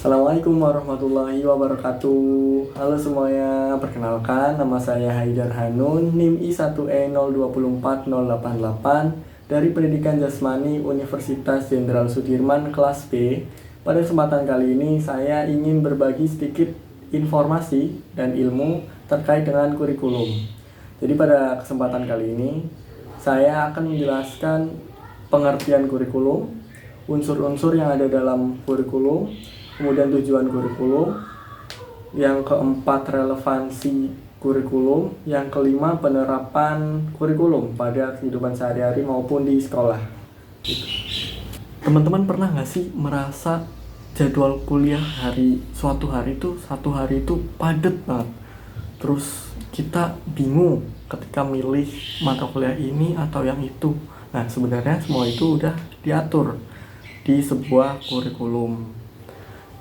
Assalamualaikum warahmatullahi wabarakatuh. Halo semuanya, perkenalkan nama saya Haidar Hanun, NIM I1E024088 dari Pendidikan Jasmani Universitas Jenderal Sudirman kelas B. Pada kesempatan kali ini saya ingin berbagi sedikit informasi dan ilmu terkait dengan kurikulum. Jadi pada kesempatan kali ini saya akan menjelaskan pengertian kurikulum, unsur-unsur yang ada dalam kurikulum, kemudian tujuan kurikulum, yang keempat relevansi kurikulum, yang kelima penerapan kurikulum pada kehidupan sehari-hari maupun di sekolah. Teman-teman pernah nggak sih merasa jadwal kuliah suatu hari itu padat banget, terus kita bingung ketika milih mata kuliah ini atau yang itu. Nah, sebenarnya semua itu udah diatur di sebuah kurikulum.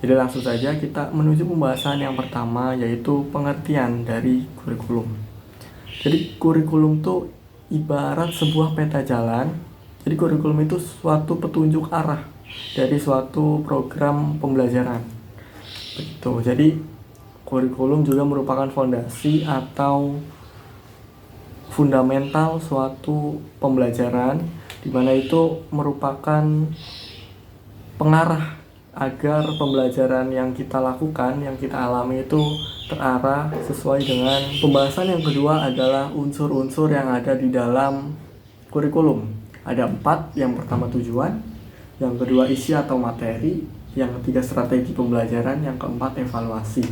Jadi langsung saja kita menuju pembahasan yang pertama, yaitu pengertian dari kurikulum. Jadi kurikulum itu ibarat sebuah peta jalan. Jadi kurikulum itu suatu petunjuk arah dari suatu program pembelajaran. Begitu. Jadi kurikulum juga merupakan fondasi atau fundamental suatu pembelajaran, di mana itu merupakan pengarah agar pembelajaran yang kita lakukan, yang kita alami itu terarah sesuai dengan. Pembahasan yang kedua adalah unsur-unsur yang ada di dalam kurikulum. Ada 4, yang pertama tujuan, yang kedua isi atau materi, yang ketiga strategi pembelajaran, yang keempat evaluasi.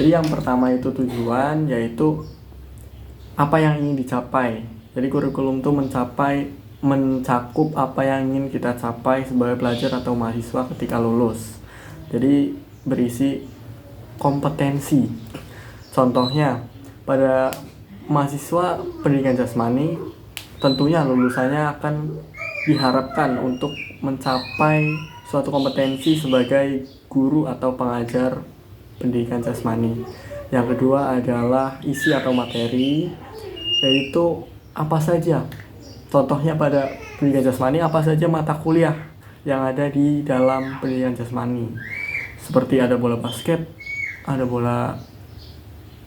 Jadi yang pertama itu tujuan, yaitu apa yang ingin dicapai. Jadi kurikulum itu mencakup apa yang ingin kita capai sebagai pelajar atau mahasiswa ketika lulus. Jadi berisi kompetensi. Contohnya, pada mahasiswa pendidikan jasmani, tentunya lulusannya akan diharapkan untuk mencapai suatu kompetensi sebagai guru atau pengajar pendidikan jasmani. Yang kedua adalah isi atau materi, yaitu apa saja. Contohnya pada pendidikan jasmani, apa saja mata kuliah yang ada di dalam pendidikan jasmani. Seperti ada bola basket, ada bola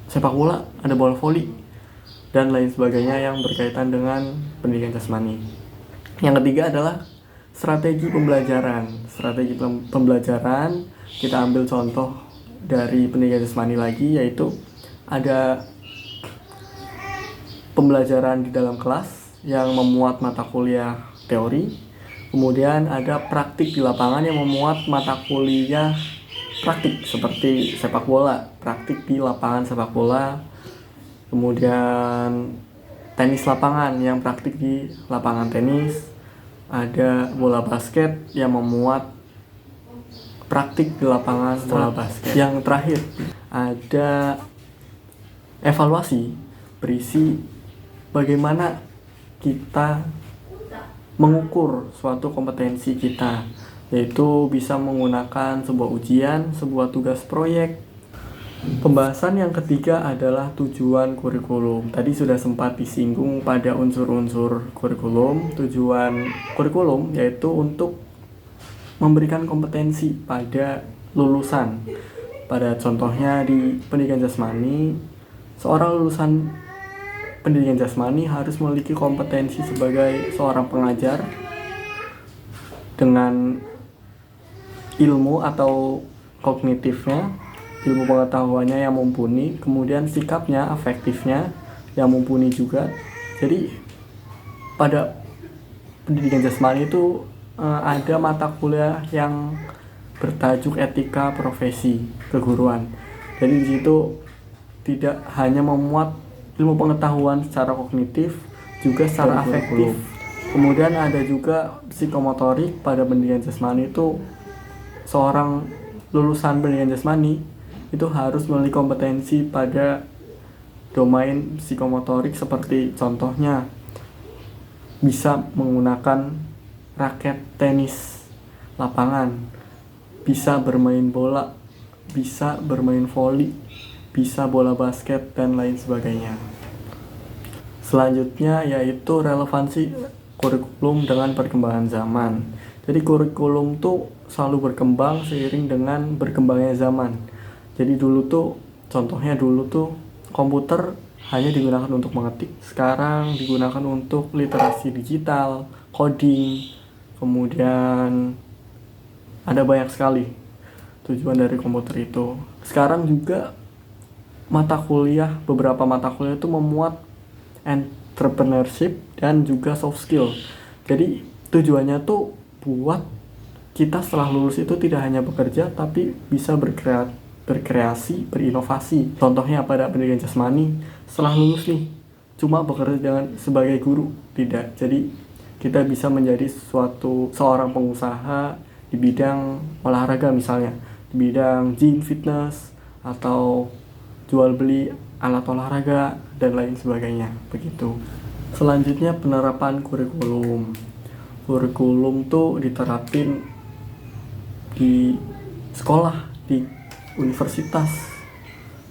sepak bola, ada bola voli, dan lain sebagainya yang berkaitan dengan pendidikan jasmani. Yang ketiga adalah strategi pembelajaran. Strategi pembelajaran kita ambil contoh dari pendidikan jasmani lagi, yaitu ada pembelajaran di dalam kelas yang memuat mata kuliah teori, kemudian ada praktik di lapangan yang memuat mata kuliah praktik seperti sepak bola, praktik di lapangan sepak bola, kemudian tenis lapangan yang praktik di lapangan tenis, ada bola basket yang memuat praktik di lapangan bola basket. Yang terakhir ada evaluasi, berisi bagaimana kita mengukur suatu kompetensi kita, yaitu bisa menggunakan sebuah ujian, sebuah tugas proyek. Pembahasan yang ketiga adalah tujuan kurikulum. Tadi sudah sempat disinggung pada unsur-unsur kurikulum. Tujuan kurikulum yaitu untuk memberikan kompetensi pada lulusan. Pada contohnya di pendidikan jasmani, seorang lulusan pendidikan jasmani harus memiliki kompetensi sebagai seorang pengajar dengan ilmu atau kognitifnya, ilmu pengetahuannya yang mumpuni, kemudian sikapnya, afektifnya yang mumpuni juga. Jadi pada pendidikan jasmani itu ada mata kuliah yang bertajuk etika profesi keguruan. Jadi di situ tidak hanya memuat ilmu pengetahuan secara kognitif, juga secara afektif. Kemudian ada juga psikomotorik. Pada pendidikan jasmani itu seorang lulusan pendidikan jasmani itu harus memiliki kompetensi pada domain psikomotorik, seperti contohnya bisa menggunakan raket tenis lapangan, bisa bermain bola, bisa bermain voli, bisa bola basket, dan lain sebagainya. Selanjutnya yaitu relevansi kurikulum dengan perkembangan zaman. Jadi kurikulum tuh selalu berkembang seiring dengan berkembangnya zaman. Jadi contohnya dulu tuh komputer hanya digunakan untuk mengetik, sekarang digunakan untuk literasi digital, coding, kemudian ada banyak sekali tujuan dari komputer itu. Sekarang juga beberapa mata kuliah itu memuat entrepreneurship dan juga soft skill. Jadi tujuannya tuh buat kita setelah lulus itu tidak hanya bekerja, tapi bisa berkreasi, berinovasi. Contohnya pada pendidikan jasmani, setelah lulus nih cuma bekerja sebagai guru, tidak. Jadi kita bisa menjadi seorang pengusaha di bidang olahraga, misalnya di bidang gym, fitness, atau jual beli alat olahraga dan lain sebagainya, begitu. Selanjutnya penerapan kurikulum. Kurikulum tuh diterapin di sekolah, di universitas,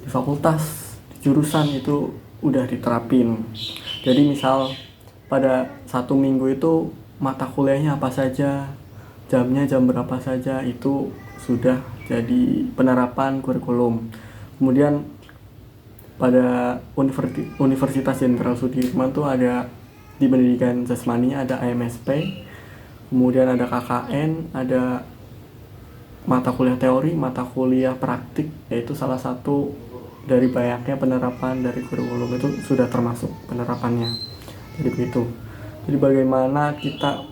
di fakultas, di jurusan itu udah diterapin. Jadi misal pada 1 minggu itu mata kuliahnya apa saja, jamnya jam berapa saja, itu sudah jadi penerapan kurikulum. Kemudian pada Universitas Jenderal Sudirman tuh ada di pendidikan jasmani ada AMSP, kemudian ada KKN, ada mata kuliah teori, mata kuliah praktik, yaitu salah satu dari banyaknya penerapan dari kurikulum itu sudah termasuk penerapannya. Jadi begitu. Jadi bagaimana kita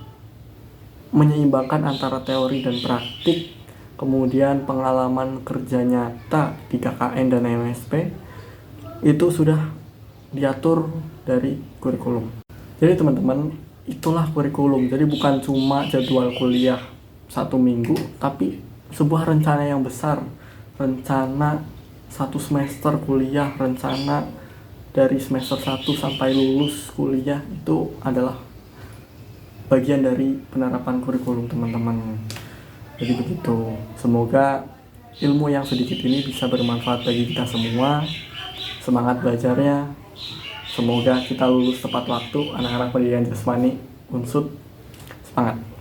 menyeimbangkan antara teori dan praktik, kemudian pengalaman kerja nyata di KKN dan AMSP itu sudah diatur dari kurikulum. Jadi teman-teman, itulah kurikulum. Jadi bukan cuma jadwal kuliah 1 minggu, tapi sebuah rencana yang besar, rencana 1 semester kuliah, rencana dari semester 1 sampai lulus kuliah, itu adalah bagian dari penerapan kurikulum teman-teman. Jadi begitu. Semoga ilmu yang sedikit ini bisa bermanfaat bagi kita semua. Semangat belajarnya. Semoga kita lulus tepat waktu, anak-anak pendidikan jasmani Unsud. Semangat.